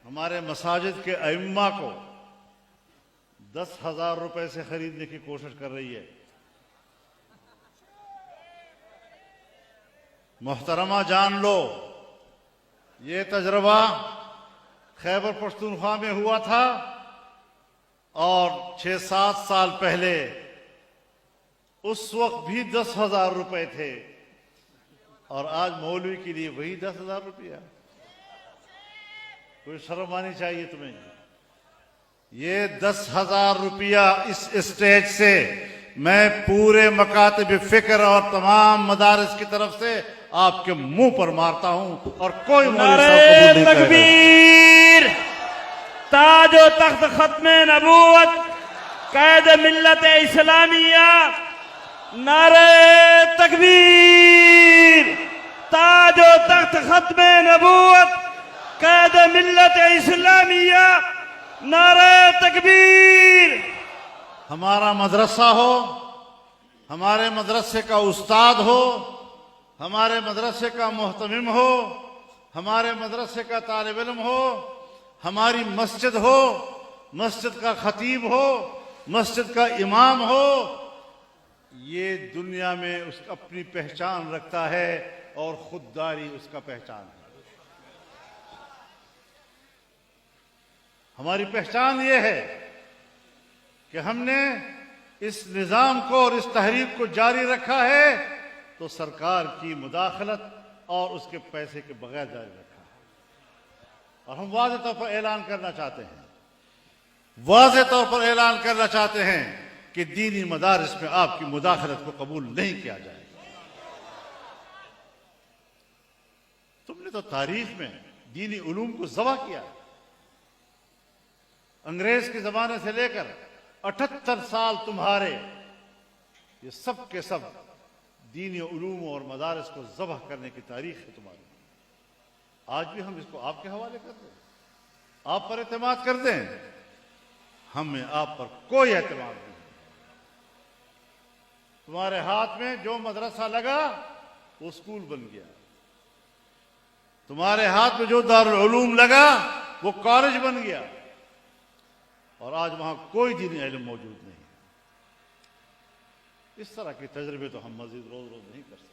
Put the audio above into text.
हमारे मसाजिद के अइम्मा को 10,000 रुपए से खरीदने की कोशिश कर रही है। मोहतरमा जान लो, ये तजर्बा खैबर पख्तूनख्वा में हुआ था और 6-7 साल पहले उस वक्त भी 10,000 रुपए थे और आज मौलवी के लिए वही 10,000 रुपया। कोई शर्म आनी चाहिए तुम्हें। ये 10,000 रुपया इस स्टेज से मैं पूरे मकातिब फिक्र और तमाम मदारिस की तरफ से आपके मुंह पर मारता हूं और कोई नारे तकबीर, ताजो तख्त खत्मे नबूवत, कैद मिल्लत इस्लामिया। नारे तकबीर, ताजो तख्त खत्मे नबूवत, कैद मिल्लत इस्लामिया। नारे तकबीर। हमारा मदरसा हो, हमारे मदरसे का उस्ताद हो, हमारे मदरसे का मोहतमिम हो, हमारे मदरसे का तालिब इल्म हो, हमारी मस्जिद हो, मस्जिद का खतीब हो, मस्जिद का इमाम हो, ये दुनिया में उसकी अपनी पहचान रखता है और खुददारी उसका पहचान है। हमारी पहचान ये है कि हमने इस निज़ाम को और इस तहरीक को जारी रखा है तो सरकार की मुदाखलत और उसके पैसे के बगैर जारी रखा है। और हम वाज़ेह तौर पर ऐलान करना चाहते हैं, वाज़ेह तौर पर ऐलान करना चाहते हैं कि दीनी मदारिस में आपकी मुदाखलत को कबूल नहीं किया जाएगा। तुमने तो तारीख में दीनी उलूम को ज़बह किया। अंग्रेज के जमाने से लेकर 78 साल तुम्हारे ये सब के सब दीनी उलूम और मदारिस को ज़बह करने की तारीख है तुम्हारी। आज भी हम इसको आपके हवाले कर दें, आप पर एतमाद कर दें, हमें आप पर कोई एतमाद नहीं। तुम्हारे हाथ में जो मदरसा लगा वो स्कूल बन गया, तुम्हारे हाथ में जो दारुल उलूम लगा वो कॉलेज बन गया और आज वहां कोई दीनी इल्म मौजूद नहीं। इस तरह के तजर्बे तो हम मजीद रोज रोज नहीं कर सकते।